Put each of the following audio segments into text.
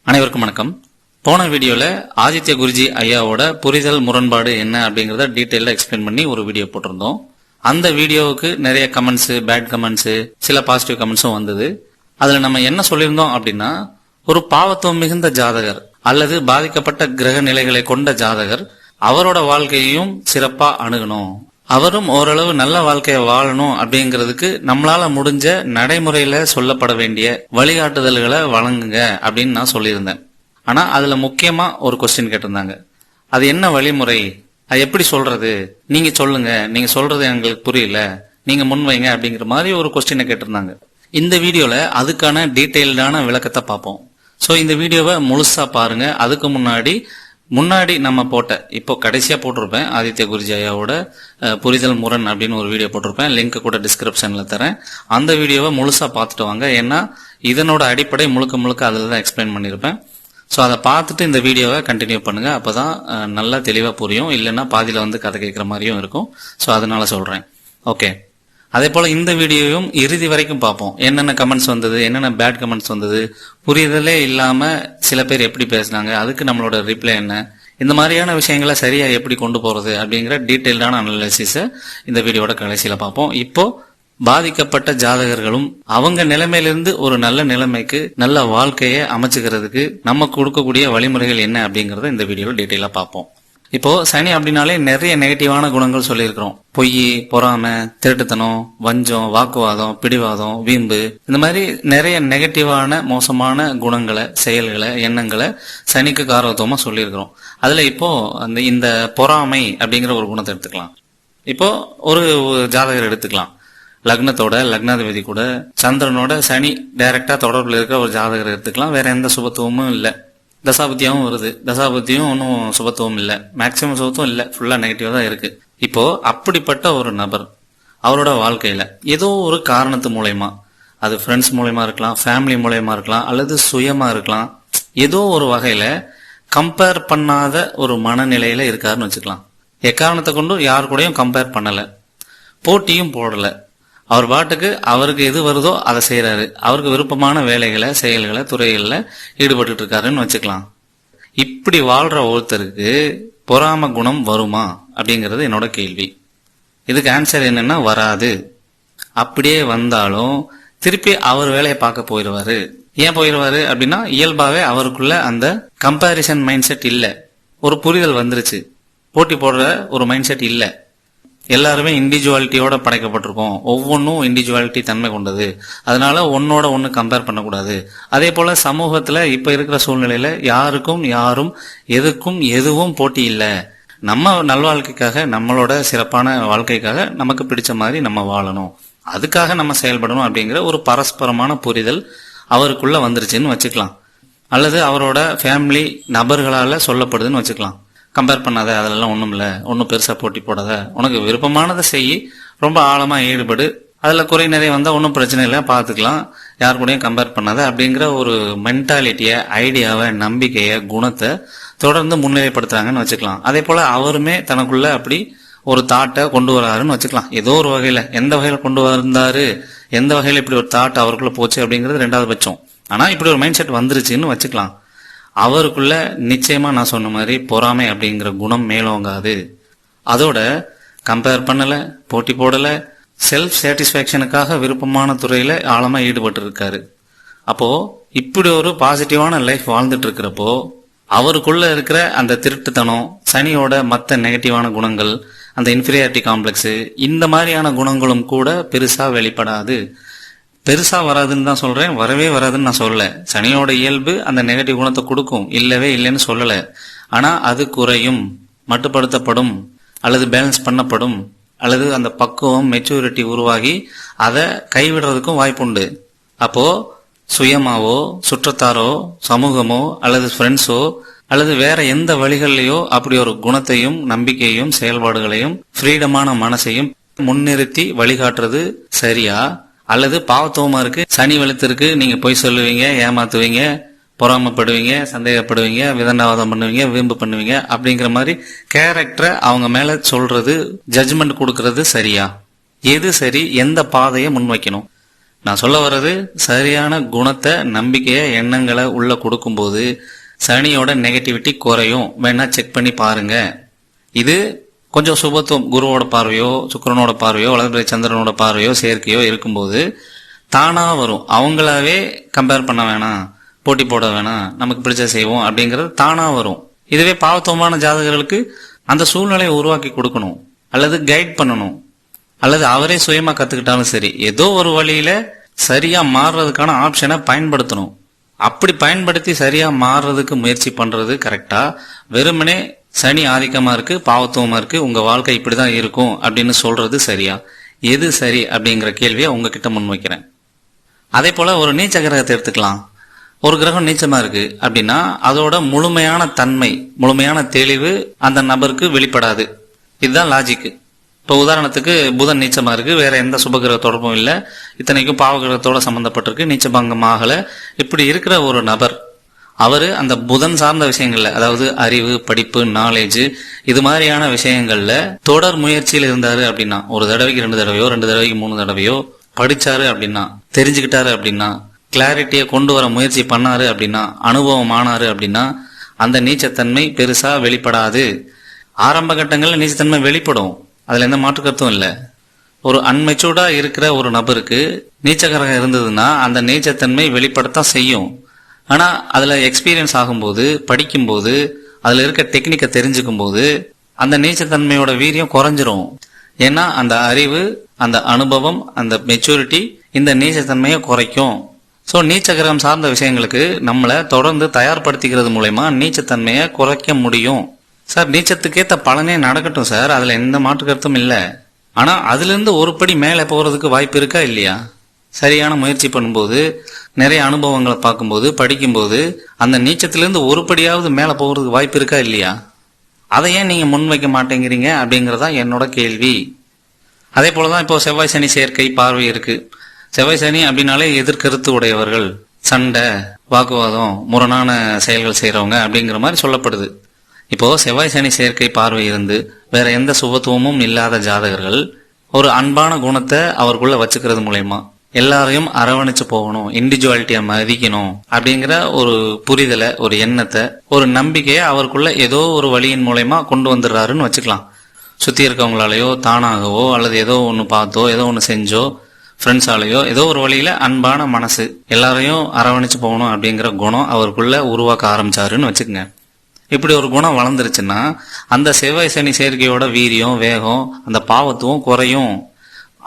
அனைவருக்கும் வணக்கம். போன வீடியோல ஆதித்ய குருஜி ஐயாவோட புரிதல் முரண்பாடு என்ன அப்படிங்கறத டீடைலா எக்ஸ்பிளைன் பண்ணி ஒரு வீடியோ போட்டிருந்தோம். அந்த வீடியோவுக்கு நிறைய கமெண்ட்ஸ், பேட் கமெண்ட்ஸ், சில பாசிட்டிவ் கமெண்ட்ஸும் வந்தது. அதுல நம்ம என்ன சொல்லியிருந்தோம் அப்படின்னா, ஒரு பாவத்துவம் மிகுந்த ஜாதகர் அல்லது பாதிக்கப்பட்ட கிரக நிலைகளை கொண்ட ஜாதகர் அவரோட வாழ்க்கையையும் சிறப்பா அணுகணும், அவரும் ஓரளவு நல்ல வாழ்க்கையை வாழணும் அப்படிங்கிறதுக்கு நம்மளால முடிஞ்ச நடைமுறையில சொல்லப்பட வேண்டிய வழிகாட்டுதல்களை வழங்குங்க அப்படின்னு நான் சொல்லியிருந்தேன். ஆனா அதுல முக்கியமா ஒரு கொஸ்டின் கேட்டிருந்தாங்க. அது என்ன வழிமுறை, அது எப்படி சொல்றது, நீங்க சொல்லுங்க, நீங்க சொல்றது எங்களுக்கு புரியல, நீங்க முன்வைங்க அப்படிங்கிற மாதிரி ஒரு கொஸ்டினை கேட்டிருந்தாங்க. இந்த வீடியோல அதுக்கான டீடைல்டான விளக்கத்தை பார்ப்போம். சோ இந்த வீடியோவை முழுசா பாருங்க. அதுக்கு முன்னாடி நம்ம போட்ட, இப்போ கடைசியா போட்டிருப்பேன், ஆதித்ய குருஜி ஐயாவோட புரிதல் முரண் அப்படின்னு ஒரு வீடியோ போட்டிருப்பேன். லிங்க் கூட டிஸ்கிரிப்ஷன்ல தரேன். அந்த வீடியோவை முழுசா பார்த்துட்டு வாங்க. ஏன்னா இதனோட அடிப்படை முழுக்க அதுல தான் எக்ஸ்பிளைன் பண்ணிருப்பேன். சோ அதை பார்த்துட்டு இந்த வீடியோவை கண்டினியூ பண்ணுங்க. அப்பதான் நல்லா தெளிவா புரியும். இல்லைன்னா பாதியில வந்து கதை கேட்கிற மாதிரியும் இருக்கும். சோ அதனால சொல்றேன். ஓகே, அதே போல இந்த வீடியோவும் இறுதி வரைக்கும் பார்ப்போம். என்னென்ன கமெண்ட்ஸ் வந்தது, என்னென்ன பேட் கமெண்ட்ஸ் வந்தது, புரிதலே இல்லாம சில பேர் எப்படி பேசினாங்க, அதுக்கு நம்மளோட ரிப்ளை என்ன, இந்த மாதிரியான விஷயங்களை சரியா எப்படி கொண்டு போறது அப்படிங்கிற டீடைல்டான அனாலிசிஸ இந்த வீடியோட கடைசியில பார்ப்போம். இப்போ பாதிக்கப்பட்ட ஜாதகர்களும் அவங்க நிலைமையிலிருந்து ஒரு நல்ல நிலைமைக்கு, நல்ல வாழ்க்கையை அமைச்சுக்கிறதுக்கு நம்ம கொடுக்கக்கூடிய வழிமுறைகள் என்ன அப்படிங்கறத இந்த வீடியோல டீடைலா பார்ப்போம். இப்போ சனி அப்படின்னாலே நிறைய நெகட்டிவான குணங்கள் சொல்லியிருக்கிறோம். பொய், பொறாமை, திருட்டுத்தனம், வஞ்சம், வாக்குவாதம், பிடிவாதம், வீம்பு, இந்த மாதிரி நிறைய நெகட்டிவான மோசமான குணங்களை, செயல்களை, எண்ணங்களை சனிக்கு காரகத்துவமா சொல்லியிருக்கிறோம். அதுல இப்போ இந்த பொறாமை அப்படிங்கிற ஒரு குணத்தை எடுத்துக்கலாம். இப்போ ஒரு ஜாதகர் எடுத்துக்கலாம். லக்னத்தோட, லக்னாதிபதி கூட சந்திரனோட சனி டைரக்டா தொடர்புல இருக்கிற ஒரு ஜாதகர் எடுத்துக்கலாம். வேற எந்த சுபத்துவமும் இல்ல. தசாபத்தியாவும் வருது, தசாபத்தியும் ஒன்னும் சுபத்துவம் இல்ல, மேக்சிமம் சுபத்துவம் இல்ல, ஃபுல்லா நெகட்டிவா தான் இருக்கு. இப்போ அப்படிப்பட்ட ஒரு நபர் அவரோட வாழ்க்கையில ஏதோ ஒரு காரணத்து மூலயமா, அது ஃப்ரெண்ட்ஸ் மூலயமா இருக்கலாம், ஃபேமிலி மூலயமா இருக்கலாம், அல்லது சுயமா இருக்கலாம், ஏதோ ஒரு வகையில கம்பேர் பண்ணாத ஒரு மனநிலையில இருக்காருன்னு வச்சுக்கலாம். எக்காரணத்தை கொண்டு யாரு கூடயும் கம்பேர் பண்ணல, போட்டியும் போடல, அவர் பாட்டுக்கு அவருக்கு எது வருதோ அதை செய்யறாரு, அவருக்கு விருப்பமான வேலைகளை, செயல்களை, துறைகள்ல ஈடுபட்டு இருக்காருன்னு வச்சுக்கலாம். இப்படி வாழ்ற ஒருத்தருக்கு பொறாம குணம் வருமா அப்படிங்கறது என்னோட கேள்வி. இதுக்கு ஆன்சர் என்னன்னா, வராது. அப்படியே வந்தாலும் திருப்பி அவர் வேலையை பார்க்க போயிடுவாரு. ஏன் போயிடுவாரு அப்படின்னா, இயல்பாவே அவருக்குள்ள அந்த கம்பாரிசன் மைண்ட் செட் இல்ல, ஒரு புரிதல் வந்துருச்சு. போட்டி போடுற ஒரு மைண்ட் செட் இல்ல. எல்லாருமே இண்டிவிஜுவாலிட்டியோட படைக்கப்பட்டிருக்கோம், ஒவ்வொன்றும் இண்டிவிஜுவாலிட்டி தன்மை கொண்டது, அதனால ஒன்னோட ஒன்னு கம்பேர் பண்ணக்கூடாது. அதே போல சமூகத்துல இப்ப இருக்கிற சூழ்நிலையில யாருக்கும் யாரும் எதுக்கும் எதுவும் போட்டி இல்ல. நம்ம நல்வாழ்க்கைக்காக, நம்மளோட சிறப்பான வாழ்க்கைக்காக நமக்கு பிடிச்ச மாதிரி நம்ம வாழணும், அதுக்காக நம்ம செயல்படணும் அப்படிங்கிற ஒரு பரஸ்பரமான புரிதல் அவருக்குள்ள வந்துருச்சுன்னு வச்சுக்கலாம். அல்லது அவரோட ஃபேமிலி நபர்களால சொல்லப்படுதுன்னு வச்சுக்கலாம். கம்பேர் பண்ணாத, அதெல்லாம் ஒண்ணும் இல்ல, ஒன்னும் பெருசா போட்டி போடாத, உனக்கு விருப்பமானதை செய்யி, ரொம்ப ஆழமா ஈடுபடு, அதுல குறை நிறைய வந்தா ஒன்னும் பிரச்சனை இல்லை, பாத்துக்கலாம், யாரு கூடயும் கம்பேர் பண்ணாத அப்படிங்கிற ஒரு மென்டாலிட்டிய, ஐடியாவை, நம்பிக்கைய, குணத்தை தொடர்ந்து முன்னிலைப்படுத்துறாங்கன்னு வச்சுக்கலாம். அதே போல அவருமே தனக்குள்ள அப்படி ஒரு தாட்டை கொண்டு வராருன்னு வச்சுக்கலாம். ஏதோ ஒரு வகையில, எந்த வகையில கொண்டு வந்தாரு, எந்த வகையில இப்படி ஒரு தாட் அவருக்குள்ள போச்சு அப்படிங்கிறது ரெண்டாவது பட்சம். ஆனா இப்படி ஒரு மைண்ட் செட் வந்துருச்சுன்னு வச்சுக்கலாம். அவருக்குள்ள நிச்சயமா நான் சொன்ன மாதிரி பொறாமை அப்படிங்கிற குணம் மேலோங்காது. அதோட கம்பேர் பண்ணல, போட்டி போடல, செல்ஃப் சாட்டிஸ்பாக்சனுக்காக விருப்பமான துறையில ஆழமா ஈடுபட்டு இருக்காரு. அப்போ இப்படி ஒரு பாசிட்டிவான லைஃப் வாழ்ந்துட்டு இருக்கிறப்போ அவருக்குள்ள இருக்கிற அந்த திருட்டுத்தனம், சனியோட மத்த நெகட்டிவான குணங்கள், அந்த இன்ஃபீரியாரிட்டி காம்ப்ளெக்ஸ், இந்த மாதிரியான குணங்களும் கூட பெருசா வெளிப்படாது. பெருசா வராதுன்னு தான் சொல்றேன், வரவே வராதுன்னு நான் சொல்லல. சனியோட இயல்பு அந்த நெகட்டிவ் குணத்தை கொடுக்கும், இல்லவே இல்லைன்னு சொல்லல. ஆனா அது குறையும், மட்டுப்படுத்தப்படும், அல்லது பேலன்ஸ் பண்ணப்படும், அல்லது அந்த பக்குவம், மெச்சூரிட்டி உருவாகி அதை கைவிடுறதுக்கும் வாய்ப்புண்டு. அப்போ சுயமாவோ, சுற்றத்தாரோ, சமூகமோ, அல்லது ஃப்ரெண்ட்ஸோ, அல்லது வேற எந்த வழிகள்லயோ அப்படி ஒரு குணத்தையும், நம்பிக்கையும், செயல்பாடுகளையும், ஃப்ரீடமான மனசையும் முன்னிறுத்தி வழிகாட்டுறது சரியா, அல்லது பாவத்துவமா இருக்கு, சனி வெளுத்திருக்கு, நீங்க பொய் சொல்லுவீங்க, ஏமாத்துவீங்க, பொறாமப்படுவீங்க, சந்தேகப்படுவீங்க, விதண்டாவாதம் பண்ணுவீங்க, வீம்பு பண்ணுவீங்க அப்படிங்கிற மாதிரி கேரக்டரை அவங்க மேல சொல்றது, ஜட்ஜ்மெண்ட் கொடுக்கறது சரியா? எது சரி? எந்த பாதையை முன்வைக்கணும்? நான் சொல்ல வர்றது சரியான குணத்தை, நம்பிக்கைய, எண்ணங்களை உள்ள கொடுக்கும்போது சனியோட நெகட்டிவிட்டி குறையும். வேணா செக் பண்ணி பாருங்க. இது கொஞ்சம் சுபத்துவம், குருவோட பார்வையோ சுக்கிரனோட பார்வையோ வளர்பிறை சந்திரனோட பார்வையோ சேர்க்கையோ இருக்கும்போது தானா வரும். அவங்களாவே கம்பேர் பண்ண வேணாம், போட்டி போட வேணாம், நமக்கு பிடிச்ச செய்வோம் அப்படிங்கறது தானா வரும். இதுவே பாவத்துவமான ஜாதகர்களுக்கு அந்த சூழ்நிலையை உருவாக்கி கொடுக்கணும், அல்லது கைட் பண்ணணும், அல்லது அவரே சுயமா கத்துக்கிட்டாலும் சரி, ஏதோ ஒரு வழியில சரியா மாறுறதுக்கான ஆப்ஷனை பயன்படுத்தணும். அப்படி பயன்படுத்தி சரியா மாறுறதுக்கு முயற்சி பண்றது கரெக்டா? வெறுமனே சனி ஆதிக்கமா இருக்கு, பாவத்துவமா இருக்கு, உங்க வாழ்க்கை இப்படிதான் இருக்கும் அப்படின்னு சொல்றது சரியா? எது சரி அப்படிங்கிற கேள்வியை உங்ககிட்ட முன்வைக்கிறேன். அதே போல ஒரு நீச்ச கிரகத்தை எடுத்துக்கலாம். ஒரு கிரகம் நீச்சமா இருக்கு அப்படின்னா அதோட முழுமையான தன்மை, முழுமையான தெளிவு அந்த நபருக்கு வெளிப்படாது. இதுதான் லாஜிக். இப்போ உதாரணத்துக்கு புதன் நீச்சமா இருக்கு, வேற எந்த சுபகிரக தொடர்பும் இல்லை, இத்தனைக்கும் பாவகிரகத்தோட சம்பந்தப்பட்டிருக்கு, நீச்சபங்கம் ஆகல. இப்படி இருக்கிற ஒரு நபர் அவரு அந்த புதன் சார்ந்த விஷயங்கள்ல, அதாவது அறிவு, படிப்பு, நாலேஜ், இது மாதிரியான விஷயங்கள்ல தொடர் முயற்சியில் இருந்தாரு அப்படின்னா, ஒரு தடவைக்கு 2 தடவையோ 2 தடவைக்கு 3 தடவையோ படிச்சாரு அப்படின்னா, தெரிஞ்சுக்கிட்டாரு அப்படின்னா, கிளாரிட்டியை கொண்டு வர முயற்சி பண்ணாரு அப்படின்னா, அனுபவம் ஆனாரு அப்படின்னா அந்த நீச்சத்தன்மை பெருசா வெளிப்படாது. ஆரம்ப கட்டங்கள்ல நீச்சத்தன்மை வெளிப்படும், அதுல எந்த மாற்று கருத்தும் இல்லை. ஒரு அன்மெச்சூர்டா இருக்கிற ஒரு நபருக்கு நீச்சகரகம் இருந்ததுன்னா அந்த நீச்சத்தன்மை வெளிப்படத்தான் செய்யும். ஆனா அதுல எக்ஸ்பீரியன்ஸ் ஆகும்போது, படிக்கும்போது, அதுல இருக்க டெக்னிக்கை தெரிஞ்சுக்கும் போது அந்த நீச்சத்தன்மையோட வீரியம் குறைஞ்சிரும். ஏன்னா அந்த அறிவு, அந்த அனுபவம், அந்த மெச்சூரிட்டி இந்த நீச்சத்தன்மையை குறைக்கும். ஸோ நீச்சகிரகம் சார்ந்த விஷயங்களுக்கு நம்மளை தொடர்ந்து தயார்படுத்திக்கிறது மூலயமா நீச்சத்தன்மையை குறைக்க முடியும். சார், நீச்சத்துக்கேற்ற பலனே நடக்கட்டும் சார், அதுல எந்த மாற்று கருத்தும் இல்லை. ஆனா அதுல இருந்து ஒரு படி மேலே போறதுக்கு வாய்ப்பு இருக்கா இல்லையா? சரியான முயற்சி பண்ணும்போது, நிறைய அனுபவங்களை பார்க்கும்போது, படிக்கும்போது அந்த நீச்சத்திலிருந்து ஒரு படியாவது மேலே போகிறதுக்கு வாய்ப்பு இருக்கா இல்லையா? அதை ஏன் நீங்க முன்வைக்க மாட்டேங்கிறீங்க அப்படிங்கறதா என்னோட கேள்வி. அதே போலதான் இப்போ செவ்வாய் சனி சேர்க்கை பார்வை இருக்கு. செவ்வாய் சனி அப்படின்னாலே எதிர்கருத்து உடையவர்கள், சண்டை, வாக்குவாதம், முரணான செயல்கள் செய்யறவங்க அப்படிங்கிற மாதிரி சொல்லப்படுது. இப்போ செவ்வாய் சனி சேர்க்கை பார்வை இருந்து வேற எந்த சுபத்துவமும் இல்லாத ஜாதகர்கள் ஒரு அன்பான குணத்தை அவருக்குள்ள வச்சுக்கிறது மூலயமா எல்லாரையும் அரவணைச்சு போகணும், இண்டிவிஜுவாலிட்டியை மதிக்கணும் அப்படிங்கிற ஒரு புரிதலை, ஒரு எண்ணத்தை, ஒரு நம்பிக்கையை அவருக்குள்ள ஏதோ ஒரு வழியின் மூலயமா கொண்டு வந்துடுறாருன்னு வச்சுக்கலாம். சுத்தி இருக்கவங்களாலேயோ தானாகவோ அல்லது ஏதோ ஒன்று பார்த்தோ ஏதோ ஒன்று செஞ்சோ ஃப்ரெண்ட்ஸாலேயோ ஏதோ ஒரு வழியில அன்பான மனசு, எல்லாரையும் அரவணைச்சு போகணும் அப்படிங்கிற குணம் அவருக்குள்ள உருவாக்க ஆரம்பிச்சாருன்னு வச்சுக்கோங்க. இப்படி ஒரு குணம் வளர்ந்துருச்சுன்னா அந்த செவ்வாய் சனி சேர்க்கையோட வீரியம், வேகம், அந்த பாவத்துவம் குறையும்.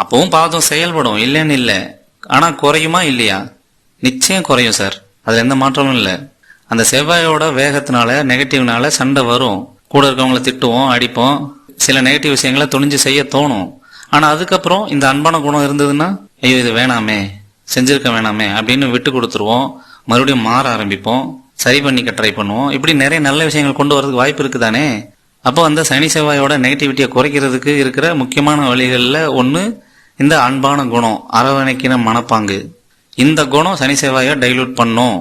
அப்பவும் பாவத்துவம் செயல்படும், இல்லைன்னு இல்லை. ஆனா குறையுமா இல்லையா? நிச்சயம் குறையும் சார், அதுல எந்த மாற்றமும் இல்லை. அந்த செவ்வாயோட வேகத்தினால, நெகட்டிவ்னால சண்டை வரும். கூட இருக்கவங்களை திட்டுவோம், அடிப்போம், சில நெகட்டிவ் விஷயங்களை துணிஞ்சு செய்ய தோணும். ஆனா அதுக்கப்புறம் இந்த அன்பான குணம் இருந்ததுன்னா, ஐயோ இது வேணாமே, செஞ்சிருக்க வேணாமே அப்படின்னு விட்டு கொடுத்துருவோம். மறுபடியும் மாற ஆரம்பிப்போம், சரி பண்ணிக்க ட்ரை பண்ணுவோம். இப்படி நிறைய நல்ல விஷயங்கள் கொண்டு வரதுக்கு வாய்ப்பு இருக்குதானே? அப்போ அந்த சனி செவ்வாயோட நெகட்டிவிட்டியை குறைக்கிறதுக்கு இருக்கிற முக்கியமான வழிகளில் ஒன்று இந்த அன்பான குணம், அரவணைக்கிற மனப்பாங்கு. இந்த குணம் சனி செவ்வாயை டைலூட் பண்ணும்.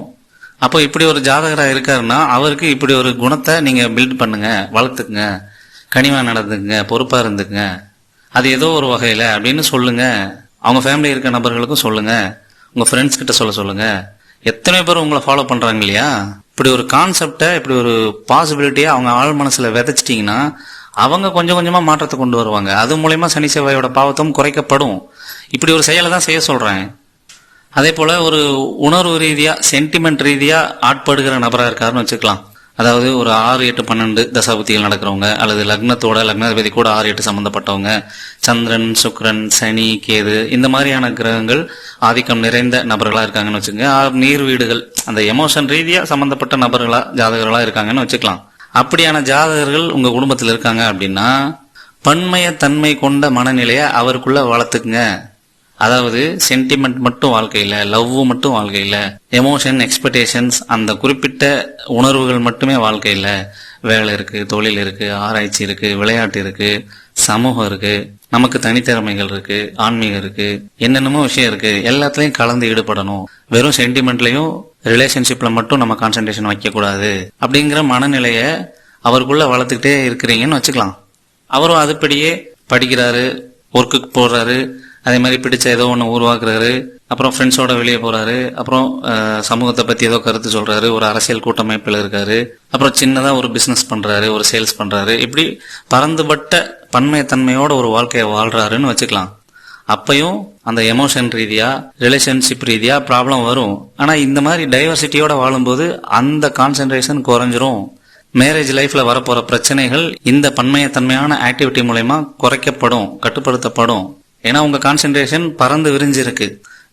அப்போ இப்படி ஒரு ஜாதகராக இருக்காருன்னா அவருக்கு இப்படி ஒரு குணத்தை நீங்க பில்ட் பண்ணுங்க, வளர்த்துக்குங்க, கனிவா நடந்துக்குங்க, பொறுப்பா இருந்துக்குங்க, அது ஏதோ ஒரு வகையில அப்படின்னு சொல்லுங்க. அவங்க ஃபேமிலி இருக்க நபர்களுக்கும் சொல்லுங்க, உங்க ஃப்ரெண்ட்ஸ் கிட்ட சொல்லுங்க. எத்தனை பேர் உங்களை ஃபாலோ பண்றாங்க இல்லையா? இப்படி ஒரு கான்செப்டை, இப்படி ஒரு பாசிபிலிட்டியை அவங்க ஆள் மனசுல விதைச்சிட்டீங்கன்னா அவங்க கொஞ்சம் கொஞ்சமா மாற்றத்தை கொண்டு வருவாங்க. அது மூலயமா சனி செவ்வாயோட பாவத்தும் குறைக்கப்படும். இப்படி ஒரு செயலை தான் செய்ய சொல்றேன். அதே போல ஒரு உணர்வு ரீதியா, சென்டிமெண்ட் ரீதியா ஆட்படுகிற நபரா இருக்காருன்னு வச்சுக்கலாம். அதாவது ஒரு 6, 8, 12 தசாபுத்திகள் நடக்கிறவங்க, அல்லது லக்னத்தோட லக்னாதிபதி கூட 6, 8 சம்பந்தப்பட்டவங்க, சந்திரன், சுக்கிரன், சனி, கேது, இந்த மாதிரியான கிரகங்கள் ஆதிக்கம் நிறைந்த நபர்களா இருக்காங்கன்னு வச்சுக்கோங்க. நீர் வீடுகள், அந்த எமோஷன் ரீதியா சம்பந்தப்பட்ட நபர்களா, ஜாதகர்களா இருக்காங்கன்னு வச்சுக்கலாம். அப்படியான ஜாதகர்கள் உங்க குடும்பத்தில் இருக்காங்க அப்படின்னா பன்மைய தன்மை கொண்ட மனநிலையை அவருக்குள்ள வளர்த்துக்குங்க. அதாவது சென்டிமெண்ட் மட்டும் வாழ்க்கையில, லவ் மட்டும் வாழ்க்கையில, எமோஷன், எக்ஸ்பெக்டேஷன்ஸ், அந்த குறிப்பிட்ட உணர்வுகள் மட்டுமே வாழ்க்கையில. வேலை இருக்கு, தொழில் இருக்கு, ஆராய்ச்சி இருக்கு, விளையாட்டு இருக்கு, சமூகம் இருக்கு, நமக்கு தனித்திறமைகள் இருக்கு, ஆன்மீகம் இருக்கு, என்னென்னமோ விஷயம் இருக்கு. எல்லாத்துலயும் கலந்து ஈடுபடணும். வெறும் சென்டிமெண்ட்லயும் ரிலேஷன்ஷிப்ல மட்டும் நம்ம கான்சன்ட்ரேஷன் வைக்க கூடாது அப்படிங்கிற மனநிலைய அவருக்குள்ள வளர்த்துக்கிட்டே இருக்கிறீங்கன்னு வச்சுக்கலாம். அவரும் அதுபடியே படிக்கிறாரு, ஒர்க்குக்கு போடுறாரு, அதே மாதிரி பிடிச்ச ஏதோ ஒன்று உருவாக்குறாரு, அப்புறம் ஃப்ரெண்ட்ஸோட வெளியே போறாரு, அப்புறம் சமூகத்தை பத்தி ஏதோ கருத்து சொல்றாரு, ஒரு அரசியல் கூட்டமைப்பில் இருக்காரு, அப்புறம் சின்னதா ஒரு பிசினஸ் பண்றாரு, ஒரு சேல்ஸ் பண்றாரு. இப்படி பரந்துபட்ட பன்மையத்தன்மையோட ஒரு வாழ்க்கையை வாழ்றாருன்னு வச்சுக்கலாம். அப்பையும் அந்த எமோஷன் ரீதியா, ரிலேஷன்ஷிப் ரீதியா ப்ராப்ளம் வரும். ஆனா இந்த மாதிரி டைவர்சிட்டியோட வாழும்போது அந்த கான்சென்ட்ரேஷன் குறைஞ்சிரும். மேரேஜ் லைஃப்ல வரப்போற பிரச்சனைகள் இந்த பன்மையத்தன்மையான ஆக்டிவிட்டி மூலமா குறைக்கப்படும், கட்டுப்படுத்தப்படும். ஏன்னா உங்க கான்சென்ட்ரேஷன் பறந்து விரிஞ்சிருக்கு.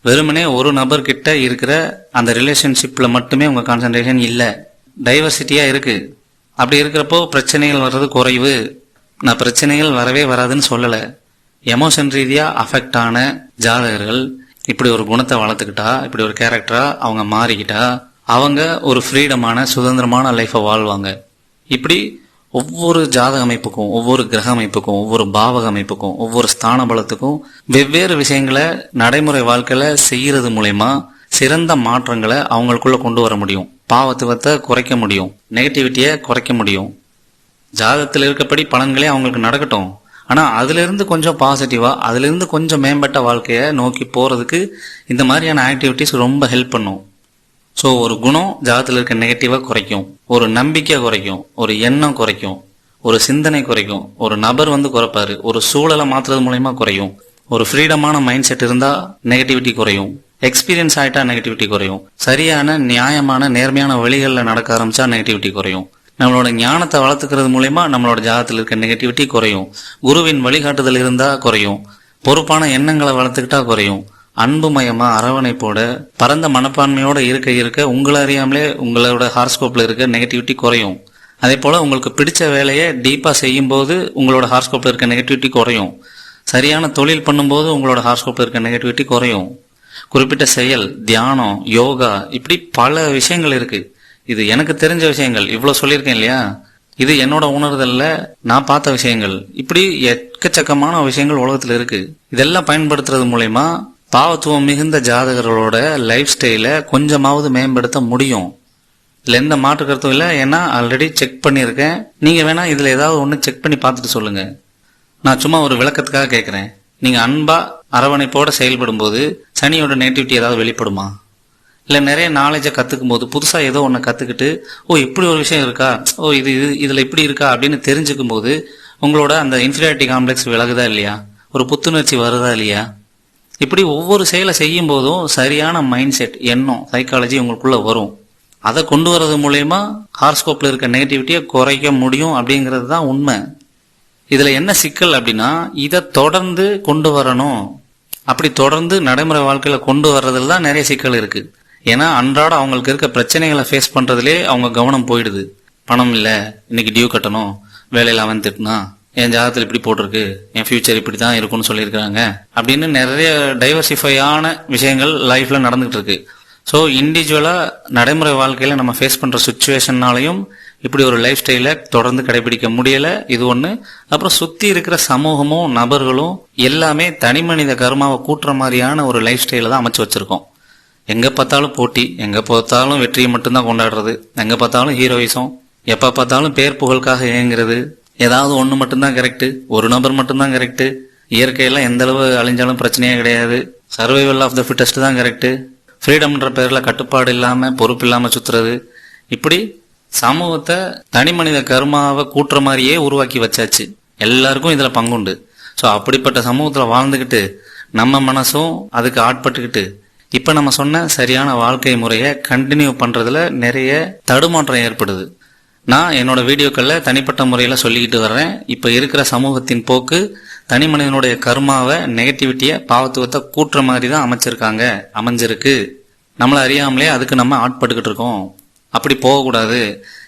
வெறுமனே ஒரு நபர்கிட்ட இருக்கிற அந்த ரிலேஷன்ஷிப்ல மட்டுமே உங்க கான்சென்ட்ரேஷன் இல்ல, டைவர்சிட்டியா இருக்கு. அப்படி இருக்கிறப்போ பிரச்சனைகள் வர்றது குறைவு. நான் பிரச்சனைகள் வரவே வராதுன்னு சொல்லல. எமோஷன் ரீதியா அஃபெக்ட் ஆன ஜாதகர்கள் இப்படி ஒரு குணத்தை வளர்த்துக்கிட்டா, இப்படி ஒரு கேரக்டரா அவங்க மாறிக்கிட்டா, அவங்க ஒரு ஃப்ரீடமான சுதந்திரமான லைஃபை வாழ்வாங்க. இப்படி ஒவ்வொரு ஜாதக அமைப்புக்கும், ஒவ்வொரு கிரக அமைப்புக்கும், ஒவ்வொரு பாவக அமைப்புக்கும், ஒவ்வொரு ஸ்தான பலத்துக்கும் வெவ்வேறு விஷயங்களை நடைமுறை வாழ்க்கையில செய்யறது மூலயமா சிறந்த மாற்றங்களை அவங்களுக்குள்ள கொண்டு வர முடியும். பாவத்துவத்தை குறைக்க முடியும், நெகட்டிவிட்டியை குறைக்க முடியும். ஜாதகத்தில் இருக்கப்படி பலன்களே அவங்களுக்கு நடக்கட்டும். ஆனா அதுல இருந்து கொஞ்சம் பாசிட்டிவா, அதுல இருந்து கொஞ்சம் மேம்பட்ட வாழ்க்கைய நோக்கி போறதுக்கு இந்த மாதிரியான ஆக்டிவிட்டிஸ் ரொம்ப ஹெல்ப் பண்ணும். ஸோ ஒரு குணம் ஜாதகத்தில் இருக்க நெகட்டிவா குறைக்கும், ஒரு நம்பிக்கை குறைக்கும், ஒரு எண்ணம் குறைக்கும், ஒரு சிந்தனை குறைக்கும். ஒரு நபர் குறைப்பாரு, ஒரு சூழலை மாத்துறது மூலயமா குறையும். ஒரு ஃப்ரீடமான மைண்ட் செட் இருந்தா நெகட்டிவிட்டி குறையும், எக்ஸ்பீரியன்ஸ் ஆயிட்டா நெகட்டிவிட்டி குறையும், சரியான நியாயமான நேர்மையான வழிகளில் நடக்க ஆரம்பிச்சா நெகட்டிவிட்டி குறையும். நம்மளோட ஞானத்தை வளர்த்துக்கிறது மூலயமா நம்மளோட ஜாதகத்தில் இருக்க நெகட்டிவிட்டி குறையும். குருவின் வழிகாட்டுதல் இருந்தா குறையும். பொறுப்பான எண்ணங்களை வளர்த்துக்கிட்டா குறையும். அன்புமயமா அரவணைப்போட பரந்த மனப்பான்மையோட இருக்க உங்களை அறியாமலே உங்களோட ஹார்ஸ்கோப்ல இருக்க நெகட்டிவிட்டி குறையும். அதே போல உங்களுக்கு பிடிச்ச வேலையை டீப்பா செய்யும் போது உங்களோட ஹார்ஸ்கோப்ல இருக்க நெகட்டிவிட்டி குறையும். சரியான தொழில் பண்ணும்போது உங்களோட ஹார்ஸ்கோப்ல இருக்க நெகட்டிவிட்டி குறையும். குறிப்பிட்ட செயல், தியானம், யோகா, இப்படி பல விஷயங்கள் இருக்கு. இது எனக்கு தெரிஞ்ச விஷயங்கள், இவ்வளவு சொல்லியிருக்கேன் இல்லையா? இது என்னோட உணர்தல்ல நான் பார்த்த விஷயங்கள். இப்படி எக்கச்சக்கமான விஷயங்கள் உலகத்துல இருக்கு. இதெல்லாம் பயன்படுத்துறது மூலயமா பாவத்துவம் மிகுந்த ஜாதகர்களோட லைஃப் ஸ்டைல கொஞ்சமாவது மேம்படுத்த முடியும். இதுல எந்த மாற்று கருத்தும் இல்லை. ஏன்னா ஆல்ரெடி செக் பண்ணியிருக்கேன். நீங்க வேணா இதுல ஏதாவது ஒண்ணு செக் பண்ணி பார்த்துட்டு சொல்லுங்க. நான் சும்மா ஒரு விளக்கத்துக்காக கேட்கிறேன். நீங்க அன்பா அரவணைப்போட செயல்படும் போது சனியோட நெகட்டிவிட்டி ஏதாவது வெளிப்படுமா? இல்ல நிறைய நாலேஜை கத்துக்கும் போது புதுசா ஏதோ ஒண்ணு கத்துக்கிட்டு, ஓ இப்படி ஒரு விஷயம் இருக்கா, ஓ இதுல இப்படி இருக்கா அப்படின்னு தெரிஞ்சுக்கும் போது உங்களோட அந்த இன்ஃபீரியாரிட்டி காம்ப்ளெக்ஸ் விலகுதா இல்லையா? ஒரு புத்துணர்ச்சி வருதா இல்லையா? இப்படி ஒவ்வொரு செயலை செய்யும் போதும் சரியான மைண்ட் செட், எண்ணம், சைக்காலஜி உங்களுக்குள்ள வரும். அதை கொண்டு வர்றது மூலயமா ஹார்ஸ்கோப்ல இருக்க நெகட்டிவிட்டியை குறைக்க முடியும் அப்படிங்கிறது தான் உண்மை. இதுல என்ன சிக்கல் அப்படின்னா, இதை தொடர்ந்து கொண்டு வரணும். அப்படி தொடர்ந்து நடைமுறை வாழ்க்கையில கொண்டு வர்றதுல தான் நிறைய சிக்கல் இருக்கு. ஏன்னா அன்றாட அவங்களுக்கு இருக்க பிரச்சனைகளை ஃபேஸ் பண்றதுலே அவங்க கவனம் போயிடுது. பணம் இல்ல, இன்னைக்கு டியூ கட்டணும், வேலையில அவன் திட்டினா, என் ஜாதகத்தில் இப்படி போட்டிருக்கு, என் ஃபியூச்சர் இப்படி தான் இருக்கும்னு சொல்லியிருக்காங்க அப்படின்னு நிறைய டைவர்சிஃபையான விஷயங்கள் லைஃப்ல நடந்துகிட்டு இருக்கு. ஸோ இண்டிவிஜுவலா நடைமுறை வாழ்க்கையில நம்ம ஃபேஸ் பண்ற சுச்சுவேஷன்னாலையும் இப்படி ஒரு லைஃப் ஸ்டைலை தொடர்ந்து கடைபிடிக்க முடியல. இது ஒண்ணு. அப்புறம் சுத்தி இருக்கிற சமூகமும் நபர்களும் எல்லாமே தனி மனித கர்மாவை கூட்டுற மாதிரியான ஒரு லைஃப் ஸ்டைல தான் அமைச்சு வச்சிருக்கோம். எங்க பார்த்தாலும் போட்டி, எங்க பார்த்தாலும் வெற்றியை மட்டும்தான் கொண்டாடுறது, எங்க பார்த்தாலும் ஹீரோயிசம், எப்ப பார்த்தாலும் பேர் புகழுக்காக இயங்குறது, ஏதாவது ஒண்ணு மட்டும்தான் கரெக்ட், ஒரு நபர் மட்டும்தான் கரெக்ட், இயற்கையெல்லாம் எந்த அளவு அழிஞ்சாலும் பிரச்சனையே கிடையாது, சர்வைவல் ஆஃப் த ஃபிட்டஸ்ட் தான் கரெக்ட், ஃப்ரீடம்ன்ற பேர்ல கட்டுப்பாடு இல்லாம பொறுப்பு இல்லாம சுத்துறது. இப்படி சமூகத்தை தனி மனித கர்மாவை கூட்டுற மாதிரியே உருவாக்கி வச்சாச்சு. எல்லாருக்கும் இதுல பங்குண்டு. ஸோ அப்படிப்பட்ட சமூகத்துல வாழ்ந்துகிட்டு நம்ம மனசும் அதுக்கு ஆட்பட்டுக்கிட்டு இப்ப நம்ம சொன்ன சரியான வாழ்க்கை முறையை கண்டினியூ பண்றதுல நிறைய தடுமாற்றம் ஏற்படுது. நான் என்னோட வீடியோக்கள்ல தனிப்பட்ட முறையில சொல்லிக்கிட்டு வர்றேன். இப்ப இருக்கிற சமூகத்தின் போக்கு தனி மனிதனுடைய கர்மாவை, நெகட்டிவிட்டிய, பாவத்துவத்தை கூட்டுற மாதிரி தான் அமைஞ்சிருக்கு. நம்மள அறியாமலே அதுக்கு நம்ம ஆட்பட்டுக்கிட்டு இருக்கோம். அப்படி போகக்கூடாது.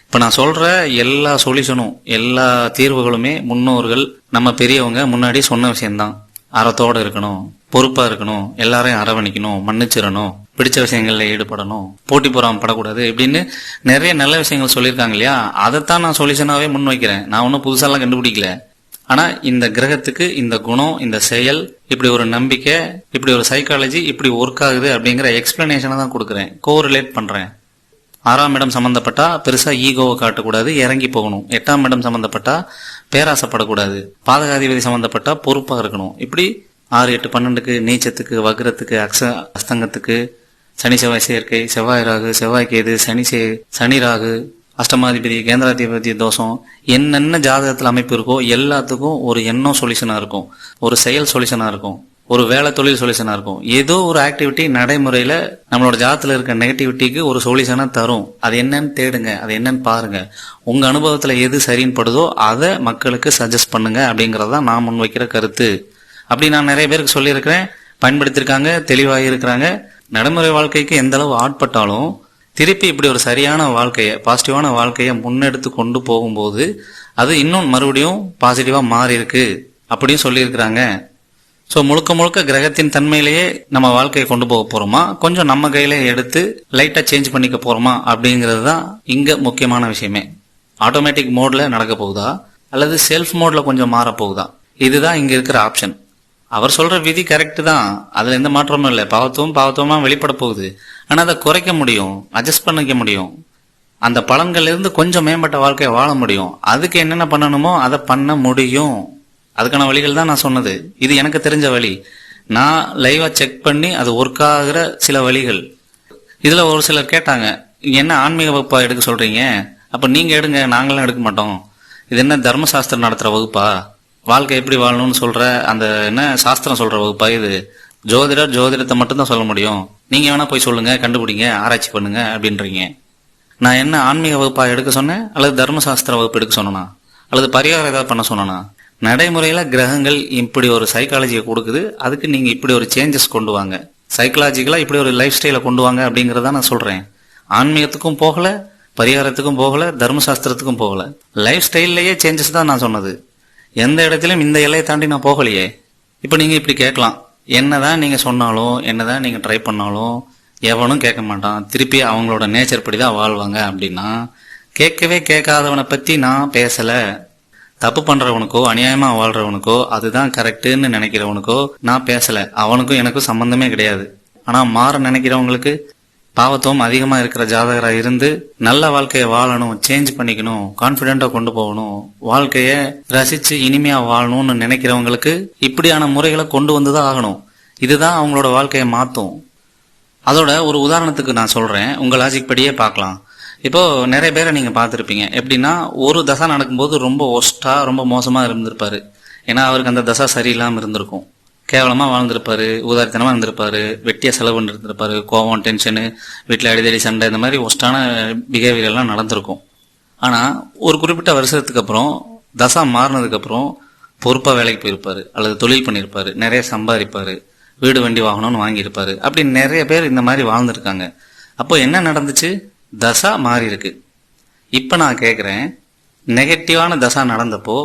இப்ப நான் சொல்ற எல்லா சொல்யூஷனும், எல்லா தீர்வுகளுமே முன்னோர்கள், நம்ம பெரியவங்க முன்னாடி சொன்ன விஷயம்தான். அறத்தோட இருக்கணும், பொறுப்பா இருக்கணும், எல்லாரையும் அரவணைக்கணும், மன்னிச்சிடணும், பிடிச்ச விஷயங்கள்ல ஈடுபடணும், போட்டி பொறாம படக்கூடாது, இப்படின்னு நிறைய நல்ல விஷயங்கள் சொல்லியிருக்காங்க இல்லையா? அதைத்தான் நான் சொல்யூஷனாவே முன் வைக்கிறேன். நான் ஒன்னும் புதுசாலாம் கண்டுபிடிக்கல. ஆனா இந்த கிரகத்துக்கு இந்த குணம், இந்த செயல், இப்படி ஒரு நம்பிக்கை, இப்படி ஒரு சைக்காலஜி இப்படி ஒர்க் ஆகுது அப்படிங்கிற எக்ஸ்பிளனேஷனை தான் கொடுக்குறேன், கோரிலேட் பண்றேன். 6ஆம் இடம் சம்பந்தப்பட்டா பெருசா ஈகோவை காட்டக்கூடாது, இறங்கி போகணும். 8ஆம் இடம் சம்பந்தப்பட்டா பேராசைப்படக்கூடாது. பாதகாதிபதி சம்பந்தப்பட்டா பொறுப்பா இருக்கணும். இப்படி 6, 8, 12க்கு நீச்சத்துக்கு, வக்ரத்துக்கு, அஸ்தங்கத்துக்கு, சனி செவ்வாய் சேர்க்கை, செவ்வாய் ராகு, செவ்வாய் கேது, சனி ராகு, அஷ்டமாதிபதி, கேந்திராதிபதி தோஷம், என்னென்ன ஜாதகத்தில் அமைப்பு இருக்கோ எல்லாத்துக்கும் ஒரு எண்ணம் சொல்யூஷனா இருக்கும், ஒரு செயல் சொல்யூஷனா இருக்கும், ஒரு வேலை தொழில் சொல்யூஷனா இருக்கும். ஏதோ ஒரு ஆக்டிவிட்டி நடைமுறையில நம்மளோட ஜாதகத்துல இருக்க நெகட்டிவிட்டிக்கு ஒரு சொல்யூஷனா தரும். அது என்னன்னு தேடுங்க, அது என்னன்னு பாருங்க. உங்க அனுபவத்துல எது சரின்னு படுதோ அதை மக்களுக்கு சஜஸ்ட் பண்ணுங்க அப்படிங்கறதான் நான் முன்வைக்கிற கருத்து. அப்படி நான் நிறைய பேருக்கு சொல்லியிருக்கிறேன், பயன்படுத்திருக்காங்க, தெளிவாக இருக்கிறாங்க. நடைமுறை வாழ்க்கைக்கு எந்த அளவு ஆட்பட்டாலும் திருப்பி இப்படி ஒரு சரியான வாழ்க்கைய, பாசிட்டிவான வாழ்க்கைய முன்னெடுத்து கொண்டு போகும்போது அது இன்னும் மறுபடியும் பாசிட்டிவா மாறி இருக்கு அப்படின்னு சொல்லியிருக்கிறாங்க. ஸோ முழுக்க முழுக்க கிரகத்தின் தன்மையிலேயே நம்ம வாழ்க்கையை கொண்டு போக போறோமா, கொஞ்சம் நம்ம கையில எடுத்து லைட்டா சேஞ்ச் பண்ணிக்க போறோமா அப்படிங்கிறது தான் இங்க முக்கியமான விஷயமே. ஆட்டோமேட்டிக் மோட்ல நடக்க போகுதா அல்லது செல்ஃப் மோட்ல கொஞ்சம் மாற போகுதா, இதுதான் இங்க இருக்கிற ஆப்ஷன். அவர் சொல்ற விதி கரெக்ட் தான், அதுல எந்த மாற்றமும் இல்லை. பாவத்துவமா வெளிப்பட போகுது. ஆனா அதை குறைக்க முடியும், அட்ஜஸ்ட் பண்ணிக்க முடியும், அந்த பலன்கள்ல இருந்து கொஞ்சம் மேம்பட்ட வாழ்க்கையை வாழ முடியும். அதுக்கு என்னென்ன பண்ணணுமோ அதை பண்ண முடியும். அதுக்கான வழிகள் தான் நான் சொன்னது. இது எனக்கு தெரிஞ்ச வழி, நான் லைவா செக் பண்ணி அது ஒர்க் ஆகுற சில வழிகள். இதுல ஒரு சிலர் கேட்டாங்க, என்ன ஆன்மீக வகுப்பா எடுக்க சொல்றீங்க, அப்ப நீங்க எடுங்க, நாங்களாம் எடுக்க மாட்டோம். இது என்ன தர்மசாஸ்திரம் நடத்துற வகுப்பா, வாழ்க்கை எப்படி வாழணும்னு சொல்ற அந்த என்ன சாஸ்திரம் சொல்ற வகுப்பா இது, ஜோதிடத்தை மட்டும்தான் சொல்ல முடியும், நீங்க வேணா போய் சொல்லுங்க, கண்டுபிடிங்க, ஆராய்ச்சி பண்ணுங்க அப்படின்றீங்க. நான் என்ன ஆன்மீக வகுப்பா எடுக்க சொன்னேன், அல்லது தர்மசாஸ்திர வகுப்பு எடுக்க சொன்னா, அல்லது பரிகாரம் ஏதாவது பண்ண சொன்னா? நடைமுறையில கிரகங்கள் இப்படி ஒரு சைக்காலஜியை கொடுக்குது, அதுக்கு நீங்க இப்படி ஒரு சேஞ்சஸ் கொண்டு வாங்க, சைக்காலஜிக்கலா இப்படி ஒரு லைஃப் ஸ்டைலை கொண்டு வாங்க அப்படிங்கறத நான் சொல்றேன். ஆன்மீகத்துக்கும் போகல, பரிகாரத்துக்கும் போகல, தர்மசாஸ்திரத்துக்கும் போகல, லைஃப் ஸ்டைல்லயே சேஞ்சஸ் தான் நான் சொன்னது. எந்த இடத்திலும் இந்த எல்லையை தாண்டி நான் போகலையே. இப்ப நீங்க இப்படி கேட்கலாம், என்னதான் நீங்க சொன்னாலும், என்னதான் நீங்க ட்ரை பண்ணாலும் எவனும் கேட்க மாட்டான், திருப்பி அவங்களோட நேச்சர் படிதான் வாழ்வாங்க அப்படின்னா, கேட்கவே கேட்காதவனை பத்தி நான் பேசல. தப்பு பண்றவனுக்கோ அநியாயமா வாழ்றவனுக்கோ அதுதான் கரெக்டுன்னு நினைக்கிறவனுக்கோ நான் பேசல, அவனுக்கும் எனக்கும் சம்பந்தமே கிடையாது. ஆனா மாற நினைக்கிறவங்களுக்கு, பாவத்துவம் அதிகமா இருக்கிற ஜாதகரா இருந்து நல்ல வாழ்க்கைய வாழணும், சேஞ்ச் பண்ணிக்கணும், கான்பிடென்டா கொண்டு போகணும், வாழ்க்கைய ரசிச்சு இனிமையா வாழணும்னு நினைக்கிறவங்களுக்கு இப்படியான முறைகளை கொண்டு வந்துதான் ஆகணும். இதுதான் அவங்களோட வாழ்க்கையை மாத்தும். அதோட ஒரு உதாரணத்துக்கு நான் சொல்றேன், உங்க லாஜிக் படியே பார்க்கலாம். இப்போ நிறைய பேரை நீங்க பார்த்திருப்பீங்க, எப்படின்னா ஒரு தசா நடக்கும்போது ரொம்ப ஒஸ்டா, ரொம்ப மோசமா இருந்திருப்பாரு. ஏன்னா அவருக்கு அந்த தசா சரியில்லாம இருந்திருக்கும், கேவலமா வாழ்ந்திருப்பாரு, ஊதாரித்தனமா இருந்திருப்பாரு, வெட்டியா செலவு பண்ணிருந்திருப்பாரு, கோவம், டென்ஷனு, வீட்டுல அடிதடி சண்டை, இந்த மாதிரி ஒஸ்டான பிஹேவியர் எல்லாம் நடந்திருக்கும். ஆனா ஒரு குறிப்பிட்ட வருஷத்துக்கு அப்புறம், தசா மாறினதுக்கு அப்புறம் பொறுப்பா வேலைக்கு போயிருப்பாரு, அல்லது தொழில் பண்ணிருப்பாரு, நிறைய சம்பாதிப்பாரு, வீடு வண்டி வாங்கணும்னு வாங்கியிருப்பாரு. அப்படி நிறைய பேர் இந்த மாதிரி வாழ்ந்திருக்காங்க. அப்போ என்ன நடந்துச்சு, தசா மாறி இருக்கு. இப்ப நான் கேக்குறேன், நெகட்டிவான தசா நடந்தப்போ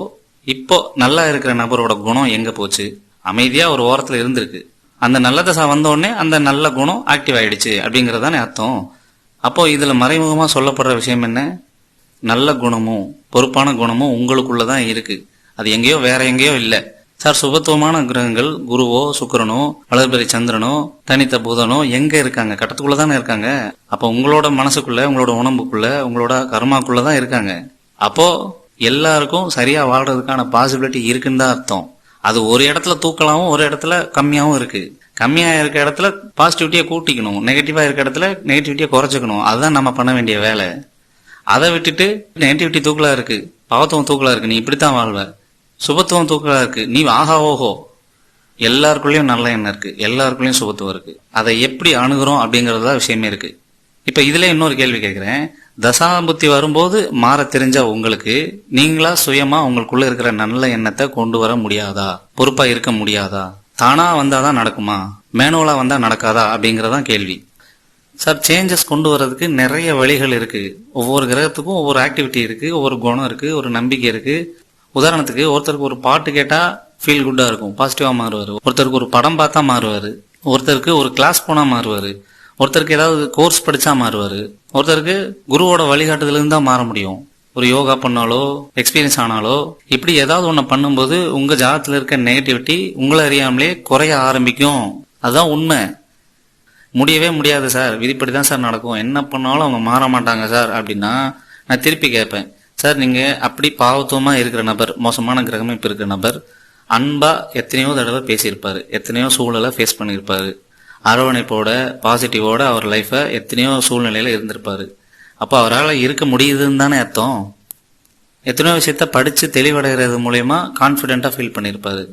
இப்போ நல்லா இருக்கிற நபரோட குணம் எங்க போச்சு? அமைதியா ஒரு ஓரத்துல இருந்திருக்கு. அந்த நல்ல தசா வந்த உடனே அந்த நல்ல குணம் ஆக்டிவ் ஆயிடுச்சு அப்படிங்கறதானே அர்த்தம். அப்போ இதுல மறைமுகமா சொல்லப்படுற விஷயம் என்ன, நல்ல குணமும் பொறுப்பான குணமும் உங்களுக்குள்ளதான் இருக்கு, அது எங்கேயோ வேற எங்கேயோ இல்ல. சார், சுபத்துவமான கிரகங்கள் குருவோ சுக்கிரனோ வளர்பிறை சந்திரனோ தனித்த புதனோ எங்க இருக்காங்க? கட்டத்துக்குள்ளதானே இருக்காங்க. அப்ப உங்களோட மனசுக்குள்ள, உங்களோட உடம்புக்குள்ள, உங்களோட கர்மாக்குள்ளதான் இருக்காங்க. அப்போ எல்லாருக்கும் சரியா வாழ்றதுக்கான பாசிபிலிட்டி இருக்குன்னு தான் அர்த்தம். அது ஒரு இடத்துல தூக்கலாவும் ஒரு இடத்துல கம்மியாவும் இருக்கு. கம்மியா இருக்க இடத்துல பாசிட்டிவிட்டியை கூட்டிக்கணும், நெகட்டிவா இருக்க இடத்துல நெகட்டிவிட்டியை குறைச்சிக்கணும். அதுதான் நம்ம பண்ண வேண்டிய வேலை. அதை விட்டுட்டு நெகட்டிவிட்டி தூக்கலா இருக்கு, பாவத்துவம் தூக்கலா இருக்கு, நீ இப்படித்தான் வாழ்வ, சுபத்துவம் தூக்கலா இருக்கு, நீ ஆஹா ஓஹோ, எல்லாருக்குள்ளயும் நல்ல எண்ணம் இருக்கு, எல்லாருக்குள்ளயும் சுபத்துவம் இருக்கு. அதை எப்படி அணுகிறோம் அப்படிங்கறதுதான் விஷயமே இருக்கு. இப்ப இதுல இன்னொரு கேள்வி கேட்கிறேன், தசாபுத்தி வரும்போது மாற தெரிஞ்ச உங்களுக்கு, நீங்களா சுயமா உங்களுக்குள்ள இருக்கிற நல்ல எண்ணத்தை கொண்டு வர முடியாதா? பொறுப்பா இருக்க முடியாதா? தானா வந்தாதான் நடக்குமா, மேனுவலா வந்தா நடக்காதா அப்படிங்கறதான் கேள்வி. சார், சேஞ்சஸ் கொண்டு வர்றதுக்கு நிறைய வழிகள் இருக்கு. ஒவ்வொரு கிரகத்துக்கும் ஒவ்வொரு ஆக்டிவிட்டி இருக்கு, ஒவ்வொரு குணம் இருக்கு, ஒரு நம்பிக்கை இருக்கு. உதாரணத்துக்கு, ஒருத்தருக்கு ஒரு பாட்டு கேட்டா ஃபீல் குட்டா இருக்கும், பாசிட்டிவா மாறுவாரு. ஒருத்தருக்கு ஒரு படம் பார்த்தா மாறுவாரு. ஒருத்தருக்கு ஒரு கிளாஸ் போனா மாறுவாரு. ஒருத்தருக்கு ஏதாவது கோர்ஸ் படிச்சா மாறுவாரு. ஒருத்தருக்கு குருவோட வழிகாட்டுதல இருந்து தான் மாற முடியும். ஒரு யோகா பண்ணாலோ, எக்ஸ்பீரியன்ஸ் ஆனாலோ, இப்படி ஏதாவது ஒண்ணு பண்ணும்போது உங்க ஜாதகத்துல இருக்க நெகட்டிவிட்டி உங்களை அறியாமலே குறைய ஆரம்பிக்கும். அதுதான் உண்மை. முடியவே முடியாது சார், விதிப்படிதான் சார் நடக்கும், என்ன பண்ணாலும் அவங்க மாற மாட்டாங்க சார் அப்படின்னா, நான் திருப்பி கேட்பேன், சார் நீங்க அப்படி பாவத்துவமா இருக்கிற நபர், மோசமான கிரகமே இப்ப இருக்கிற நபர், அன்பா எத்தனையோ தடவை பேசியிருப்பாரு, எத்தனையோ சூழலை ஃபேஸ் பண்ணியிருப்பாரு, அரவணைப்போட பாசிட்டிவோட அவர் லைஃபை எத்தனையோ சூழ்நிலையில இருந்திருப்பாரு. அப்போ அவரால் இருக்க முடியுதுன்னு தானே அர்த்தம். எத்தனையோ விஷயத்த படிச்சு தெளிவடைகிறது மூலயமா கான்ஃபிடென்ட்டா ஃபீல் பண்ணியிருப்பாரு,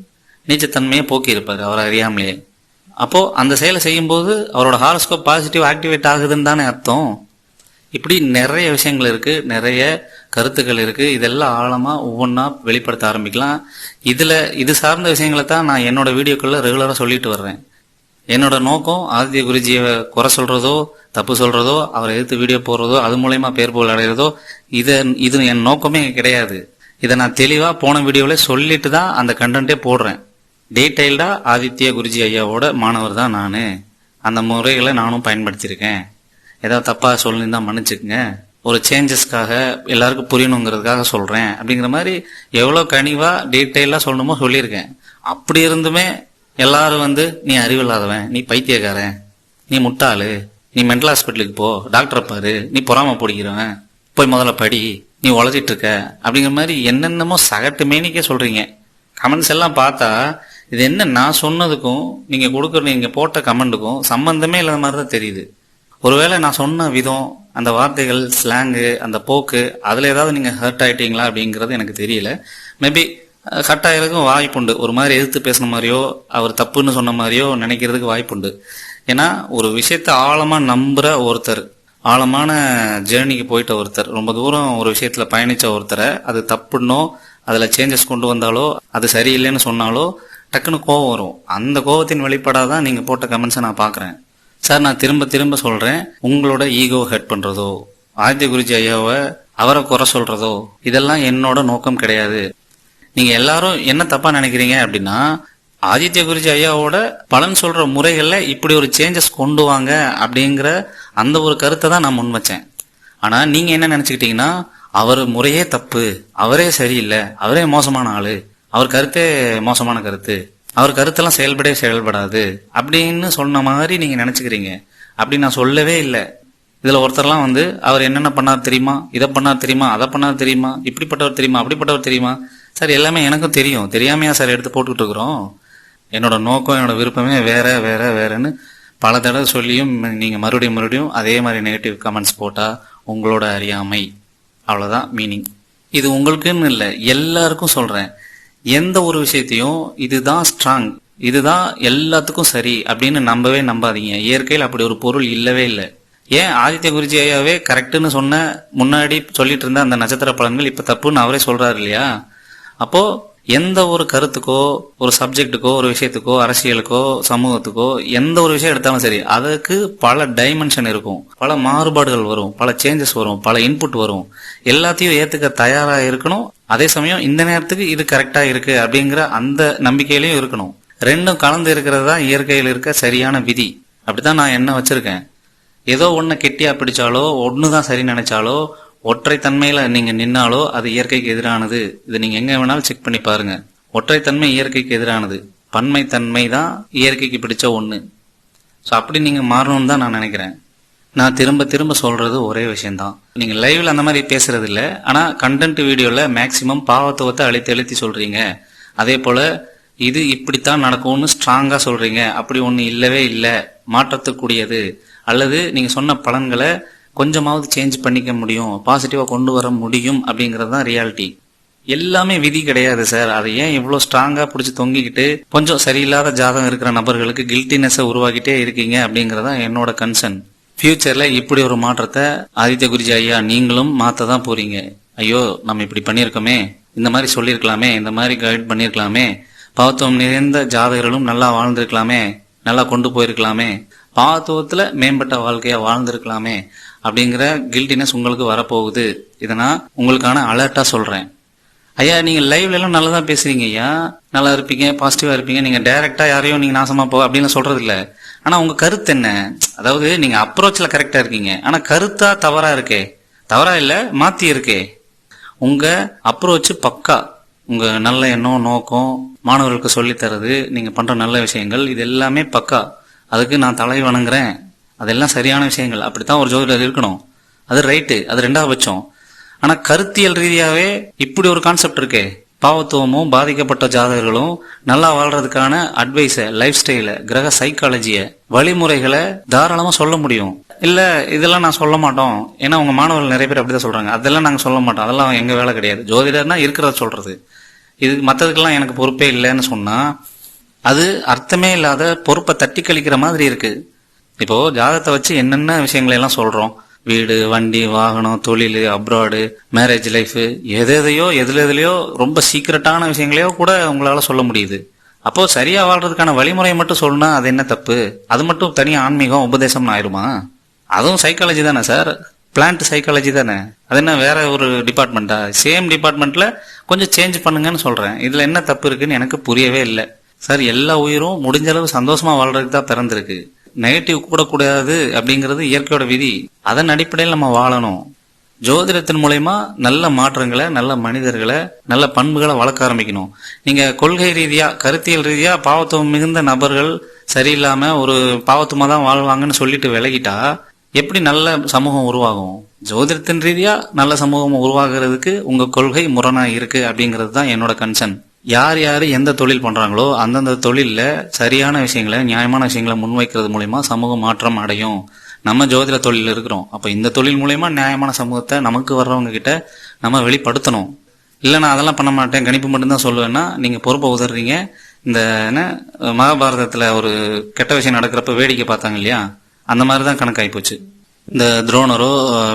நீச்சத்தன்மையை போக்கி இருப்பாரு அவர் அறியாமலேயே. அப்போ அந்த செயலை செய்யும்போது அவரோட ஹாரோஸ்கோப் பாசிட்டிவ் ஆக்டிவேட் ஆகுதுன்னு தானே அர்த்தம். இப்படி நிறைய விஷயங்கள் இருக்கு, நிறைய கருத்துக்கள் இருக்கு. இதெல்லாம் ஆழமா ஒவ்வொன்றா வெளிப்படுத்த ஆரம்பிக்கலாம். இது சார்ந்த விஷயங்களை தான் நான் என்னோட வீடியோக்குள்ள ரெகுலரா சொல்லிட்டு வர்றேன். என்னோட நோக்கம் ஆதித்ய குருஜியை குறை சொல்றதோ, தப்பு சொல்றதோ, அவரை எதிர்த்து வீடியோ போடுறதோ, அது மூலயமா பேர் புகழ் அடைகிறதோ, இது என் நோக்கமே கிடையாது. இதை நான் தெளிவா போன வீடியோல சொல்லிட்டு தான் அந்த கண்டென்ட்டே போடுறேன். டீடைல்டா ஆதித்ய குருஜி ஐயாவோட மாணவர் தான் நானு. அந்த முறைகளை நானும் பயன்படுத்தியிருக்கேன். ஏதாவது தப்பா சொல்லியிருந்தா மன்னிச்சுக்குங்க. ஒரு சேஞ்சஸ்க்காக எல்லாருக்கும் புரியணுங்கிறதுக்காக சொல்றேன் அப்படிங்கிற மாதிரி எவ்வளவு கனிவா டீட்டெயிலா சொல்லணுமோ சொல்லியிருக்கேன். அப்படி இருந்துமே எல்லாரும் நீ அறிவில்லாதவன், நீ பைத்தியக்காரன், நீ முட்டாளு, நீ மென்டல் ஹாஸ்பிட்டலுக்கு போ, டாக்டரை பாரு, நீ பொறாம பிடிக்கிறவன், போய் முதல்ல படி, நீ உழைச்சிட்டு இருக்க அப்படிங்கிற மாதிரி என்னென்னமோ சகட்டு மேனிக்கே சொல்றீங்க. கமெண்ட்ஸ் எல்லாம் பார்த்தா இது என்ன நான் சொன்னதுக்கும் நீங்க போட்ட கமெண்ட்டுக்கும் சம்பந்தமே இல்லாத மாதிரி தான் தெரியுது. ஒருவேளை நான் சொன்ன விதம், அந்த வார்த்தைகள், ஸ்லாங்கு, அந்த போக்கு, அதுல ஏதாவது நீங்க ஹர்ட் ஆயிட்டீங்களா அப்படிங்கறது எனக்கு தெரியல. மேபி ஹர்ட் ஆகிறதுக்கும் வாய்ப்புண்டு. ஒரு மாதிரி எதிர்த்து பேசின மாதிரியோ, அவர் தப்புன்னு சொன்ன மாதிரியோ நினைக்கிறதுக்கு வாய்ப்புண்டு. ஏன்னா ஒரு விஷயத்த ஆழமா நம்புற ஒருத்தர், ஆழமான ஜேர்னிக்கு போயிட்ட ஒருத்தர், ரொம்ப தூரம் ஒரு விஷயத்துல பயணிச்ச ஒருத்தரை அது தப்புன்னோ, அதுல சேஞ்சஸ் கொண்டு வந்தாலோ, அது சரியில்லைன்னு சொன்னாலோ டக்குன்னு கோவம் வரும். அந்த கோவத்தின் வெளிப்பாடாதான் நீங்க போட்ட கமெண்ட்ஸை நான் பாக்குறேன். சார், நான் திரும்ப திரும்ப சொல்றேன், உங்களோட ஈகோ ஹர்ட் பண்றதோ, ஆதித்ய குருஜி ஐயாவை அவரை குறை சொல்றதோ, இதெல்லாம் என்னோட நோக்கம் கிடையாது. நீங்க எல்லாரும் என்ன தப்பா நினைக்கிறீங்க அப்படின்னா, ஆதித்ய குருஜி ஐயாவோட பலன் சொல்ற முறைகள்ல இப்படி ஒரு சேஞ்சஸ் கொண்டு வாங்க அப்படிங்கிற அந்த ஒரு கருத்தை தான் நான் முன் வச்சேன். ஆனா நீங்க என்ன நினைச்சுக்கிட்டீங்கன்னா, அவர் முறையே தப்பு, அவரே சரியில்லை, அவரே மோசமான ஆளு, அவர் கருத்தே மோசமான கருத்து, அவர் கருத்தெல்லாம் செயல்படாது அப்படின்னு சொன்ன மாதிரி நீங்க நினைச்சுக்கிறீங்க. அப்படி நான் சொல்லவே இல்லை. இதுல ஒருத்தர்லாம் அவர் என்னென்ன பண்ணார் தெரியுமா, இதை பண்ணார் தெரியுமா, அதை பண்ணார் தெரியுமா, இப்படிப்பட்டவர் தெரியுமா, அப்படிப்பட்டவர் தெரியுமா. சார், எல்லாமே எனக்கும் தெரியும், தெரியாமையா சார் எடுத்து போட்டுக்கிட்டு இருக்கிறோம். என்னோட நோக்கம், என்னோட விருப்பமே வேற வேற வேறன்னு பல தடவை சொல்லியும் நீங்க மறுபடியும் அதே மாதிரி நெகட்டிவ் கமெண்ட்ஸ் போட்டா உங்களோட அறியாமை, அவ்வளவுதான் மீனிங். இது உங்களுக்குன்னு இல்லை, எல்லாருக்கும் சொல்றேன். எந்த ஒரு விஷயத்தையும் இதுதான் ஸ்ட்ராங், இதுதான் எல்லாத்துக்கும் சரி அப்படின்னு நம்பாதீங்க. இயற்கையில் அப்படி ஒரு பொருள் இல்லவே இல்லை. ஏன் ஆதித்ய குருஜி ஐயாவே கரெக்டுன்னு சொன்ன முன்னாடி சொல்லிட்டு இருந்த அந்த நட்சத்திர பலன்கள் இப்ப தப்புன்னு அவரே சொல்றாரு இல்லையா? அப்போ எந்த ஒரு கருத்துக்கோ, ஒரு சப்ஜெக்டுக்கோ, ஒரு விஷயத்துக்கோ, அரசியலுக்கோ, சமூகத்துக்கோ எந்த ஒரு விஷயம் எடுத்தாலும் சரி, அதுக்கு பல டைமென்ஷன் இருக்கும், பல மாறுபாடுகள் வரும், பல சேஞ்சஸ் வரும், பல இன்புட் வரும். எல்லாத்தையும் ஏத்துக்க தயாரா இருக்கணும். அதே சமயம் இந்த நேரத்துக்கு இது கரெக்டா இருக்கு அப்படிங்கிற அந்த நம்பிக்கையிலையும் இருக்கணும். ரெண்டும் கலந்து இருக்கிறது தான் இயற்கையில் இருக்க சரியான விதி. அப்படித்தான் நான் என்ன வச்சிருக்கேன். ஏதோ ஒன்னு கெட்டியா பிடிச்சாலோ, ஒண்ணுதான் சரி நினைச்சாலோ, ஒற்றை தன்மையில நீங்க நின்னாலோ அது இயற்கைக்கு எதிரானது. இது நீங்க எங்க வேணாலும் செக் பண்ணி பாருங்க. ஒற்றைத்தன்மை இயற்கைக்கு எதிரானது, பன்மை தன்மை தான் இயற்கைக்கு பிடிச்ச ஒண்ணு. ஸோ அப்படி நீங்க மாறணும்னு தான் நான் நினைக்கிறேன். நான் திரும்ப திரும்ப சொல்றது ஒரே விஷயம்தான். நீங்க லைவ்ல அந்த மாதிரி பேசுறது இல்ல, ஆனா கண்டென்ட் வீடியோல மேக்சிமம் பாவத்துவத்தை அழுத்தி சொல்றீங்க. அதே போல இது இப்படித்தான் நடக்கும்னு ஸ்ட்ராங்கா சொல்றீங்க. அப்படி ஒண்ணு இல்லவே இல்லை, மாற்றத்துக்குரியது, அல்லது நீங்க சொன்ன பலன்களை கொஞ்சமாவது சேஞ்ச் பண்ணிக்க முடியும், பாசிட்டிவா கொண்டு வர முடியும் அப்படிங்கறது தான் ரியாலிட்டி. எல்லாமே விதி கிடையாது சார். அதை ஏன் இவ்வளவு ஸ்ட்ராங்கா பிடிச்சி தொங்கிக்கிட்டு கொஞ்சம் சரியில்லாத ஜாதகம் இருக்கிற நபர்களுக்கு கில்ட்டினஸ் உருவாக்கிட்டே இருக்கீங்க அப்படிங்கறதான் என்னோட கன்சர்ன். ஃபியூச்சர்ல இப்படி ஒரு மாற்றத்தை ஆதித்ய குருஜி ஐயா நீங்களும் மாத்த தான் போறீங்க. ஐயோ, நம்ம இப்படி பண்ணிருக்கோமே, இந்த மாதிரி சொல்லிருக்கலாமே, இந்த மாதிரி கைட் பண்ணிருக்கலாமே, பாவத்துவம் நிறைந்த ஜாதகர்களும் நல்லா வாழ்ந்திருக்கலாமே, நல்லா கொண்டு போயிருக்கலாமே, பாவத்துவத்துல மேம்பட்ட வாழ்க்கையா வாழ்ந்திருக்கலாமே அப்படிங்கிற கில்ட்டினஸ் உங்களுக்கு வரப்போகுது. இதை நான் உங்களுக்கான அலர்ட்டா சொல்றேன். ஐயா, நீங்க லைவ்ல எல்லாம் நல்லா தான் பேசுறீங்க ஐயா, நல்லா இருப்பீங்க, பாசிட்டிவா இருப்பீங்க, நீங்க டைரக்டா யாரையும் நீங்க நாசமா போ அப்படின்னு சொல்றது இல்ல. ஆனா உங்க கருத்து என்ன? அதாவது நீங்க அப்ரோச்ல கரெக்டா இருக்கீங்க, ஆனா கருத்தா தவறா இருக்கே. தவறா இல்ல, மாத்தி இருக்கே. உங்க அப்ரோச் பக்கா, உங்க நல்ல எண்ணம், நோக்கம், மாணவர்களுக்கு சொல்லி தரது, நீங்க பண்ற நல்ல விஷயங்கள், இது எல்லாமே பக்கா. அதுக்கு நான் தலை வணங்குறேன். அதெல்லாம் சரியான விஷயங்கள். அப்படித்தான் ஒரு ஜோதிடர் இருக்கணும். அது ரைட்டு, அது ரெண்டாவது பட்சம். ஆனா கருத்தியல் ரீதியாவே இப்படி ஒரு கான்செப்ட் இருக்கே, பாவத்துவமும் பாதிக்கப்பட்ட ஜாதகர்களும் நல்லா வாழ்றதுக்கான அட்வைஸ, லைஃப் ஸ்டைல, கிரக சைக்காலஜிய, வழிமுறைகளை தாராளமா சொல்ல முடியும். இல்ல இதெல்லாம் நான் சொல்ல மாட்டோம், ஏன்னா உங்க மாணவர்கள் நிறைய பேர் அப்படிதான் சொல்றாங்க, அதெல்லாம் நாங்க சொல்ல மாட்டோம், அதெல்லாம் எங்க வேலை கிடையாது. ஜோதிடர்னா இருக்கிறத சொல்றது, இது மற்றதுக்கெல்லாம் எனக்கு பொறுப்பே இல்லைன்னு சொன்னா அது அர்த்தமே இல்லாத பொறுப்பை தட்டி கழிக்கிற மாதிரி இருக்கு. இப்போ ஜாதகத்தை வச்சு என்னென்ன விஷயங்களை எல்லாம் சொல்றோம், வீடு, வண்டி, வாகனம், தொழில், அப்ராடு, மேரேஜ் லைஃப், எதுலயோ ரொம்ப சீக்கிரட்டான விஷயங்களையோ கூட உங்களால சொல்ல முடியுது. அப்போ சரியா வாழ்றதுக்கான வழிமுறையை மட்டும் சொல்லணும்னா அது என்ன தப்பு? அது மட்டும் தனி ஆன்மீகம் உபதேசம்னு ஆயிருமா? அதுவும் சைக்காலஜி தானே சார், பிளான்ட் சைக்காலஜி தானே. அது என்ன வேற ஒரு டிபார்ட்மெண்டா? சேம் டிபார்ட்மெண்ட்ல கொஞ்சம் சேஞ்ச் பண்ணுங்கன்னு சொல்றேன். இதுல என்ன தப்பு இருக்குன்னு எனக்கு புரியவே இல்லை சார். எல்லா உயிரும் முடிஞ்ச அளவு சந்தோஷமா வாழ்றதுக்கு தான் பிறந்திருக்கு. நெகட்டிவ் கூட கூடாது அப்படிங்கிறது இயற்கையோட விதி. அதன் அடிப்படையில் நம்ம வாழணும். ஜோதிடத்தின் மூலயமா நல்ல மாற்றங்களை, நல்ல மனிதர்களை, நல்ல பண்புகளை வளர்க்க ஆரம்பிக்கணும். நீங்க கொள்கை ரீதியா, கருத்தியல் ரீதியா பாவத்துவம் மிகுந்த நபர்கள் சரியில்லாம ஒரு பாவத்துவமா தான் வாழ்வாங்கன்னு சொல்லிட்டு விலகிட்டா எப்படி நல்ல சமூகம் உருவாகும்? ஜோதிடத்தின் ரீதியா நல்ல சமூகம் உருவாகிறதுக்கு உங்க கொள்கை முரணா இருக்கு அப்படிங்கிறது தான் என்னோட கன்சர்ன். யார் யாரு எந்த தொழில் பண்றாங்களோ அந்தந்த தொழில்ல சரியான விஷயங்களை, நியாயமான விஷயங்களை முன்வைக்கிறது மூலயமா சமூக மாற்றம் அடையும். நம்ம ஜோதிட தொழில் இருக்கிறோம், அப்ப இந்த தொழில் மூலயமா நியாயமான சமூகத்தை நமக்கு வர்றவங்க கிட்ட நம்ம வெளிப்படுத்தணும். இல்ல நான் அதெல்லாம் பண்ண மாட்டேன், கணிப்பு மட்டும்தான் சொல்லுவேன்னா நீங்க பொறுப்பை உதறீங்க. இந்த மகாபாரதத்துல ஒரு கெட்ட விஷயம் நடக்கிறப்ப வேடிக்கை பார்த்தாங்க இல்லையா, அந்த மாதிரிதான் கணக்காகி போச்சு. இந்த துரோணரோ,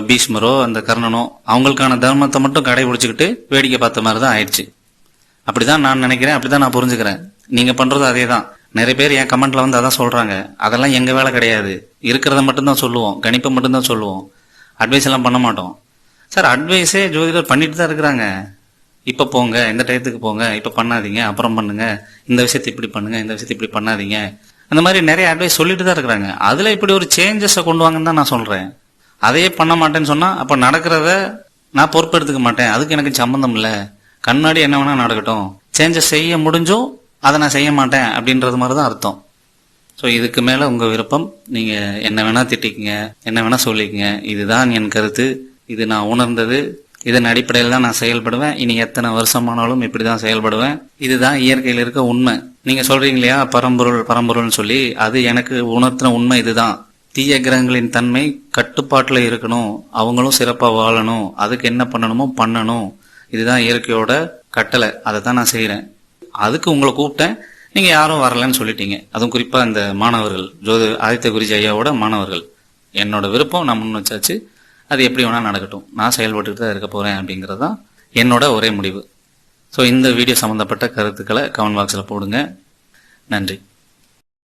பீஷ்மரோ, அந்த கர்ணனோ அவங்களுக்கான தர்மத்தை மட்டும் கடைபிடிச்சுக்கிட்டு வேடிக்கை பார்த்த மாதிரிதான் ஆயிடுச்சு. அப்படிதான் நான் நினைக்கிறேன், அப்படிதான் நான் புரிஞ்சுக்கிறேன். நீங்க பண்றது அதே தான். நிறைய பேர் என் கமெண்ட்ல வந்து அதான் சொல்றாங்க, அதெல்லாம் எங்க வேலை கிடையாது, இருக்கிறத மட்டும்தான் சொல்லுவோம், கணிப்பை மட்டும்தான் சொல்லுவோம், அட்வைஸ் எல்லாம் பண்ண மாட்டோம். சார் அட்வைஸே ஜோதிடர் பண்ணிட்டு தான் இருக்கிறாங்க. இப்ப போங்க, இந்த டயத்துக்கு போங்க, இப்ப பண்ணாதீங்க, அப்புறம் பண்ணுங்க, இந்த விஷயத்தை இப்படி பண்ணுங்க, இந்த விஷயத்தை இப்படி பண்ணாதீங்க, அந்த மாதிரி நிறைய அட்வைஸ் சொல்லிட்டு தான் இருக்கிறாங்க. அதுல இப்படி ஒரு சேஞ்சஸை கொண்டு வாங்கன்னு தான் நான் சொல்றேன். அதையே பண்ண மாட்டேன்னு சொன்னா அப்ப நடக்கிறத நான் பொறுப்பெடுத்துக்க மாட்டேன், அதுக்கு எனக்கு சம்பந்தம் இல்லை, கண்ணாடி என்ன வேணா நடக்கட்டும், சேஞ்சஸ் செய்ய முடிஞ்சும் அதை நான் செய்ய மாட்டேன் அப்படின்றது மாதிரி தான் அர்த்தம். ஸோ இதுக்கு மேல உங்க விருப்பம், நீங்க என்ன வேணா திட்டிக்குங்க, என்ன வேணா சொல்லிக்கங்க. இதுதான் என் கருத்து, இது நான் உணர்ந்தது, இதன் அடிப்படையில் தான் நான் செயல்படுவேன். இனி எத்தனை வருஷமானாலும் இப்படிதான் செயல்படுவேன். இதுதான் இயற்கையில் இருக்க உண்மை. நீங்க சொல்றீங்க இல்லையா பரம்பொருள்னு சொல்லி, அது எனக்கு உணர்த்தின உண்மை இதுதான். தீய கிரகங்களின் தன்மை கட்டுப்பாட்டுல இருக்கணும், அவங்களும் சிறப்பா வாழணும், அதுக்கு என்ன பண்ணணுமோ பண்ணணும், இதுதான் இயற்கையோட கட்டளை, அதை தான் நான் செய்யறேன். அதுக்கு உங்களை கூப்பிட்டேன், நீங்க யாரும் வரலன்னு சொல்லிட்டீங்க. அதுவும் குறிப்பா இந்த மாணவர்கள், ஆதித்ய குருஜி ஐயாவோட மாணவர்கள். என்னோட விருப்பம் நான் முன் வச்சாச்சு, அது எப்படி வேணா நடக்கட்டும், நான் செயல்பட்டுட்டு தான் இருக்க போறேன் அப்படிங்கிறது தான் என்னோட ஒரே முடிவு. ஸோ இந்த வீடியோ சம்பந்தப்பட்ட கருத்துக்களை கமெண்ட் பாக்ஸில் போடுங்க. நன்றி.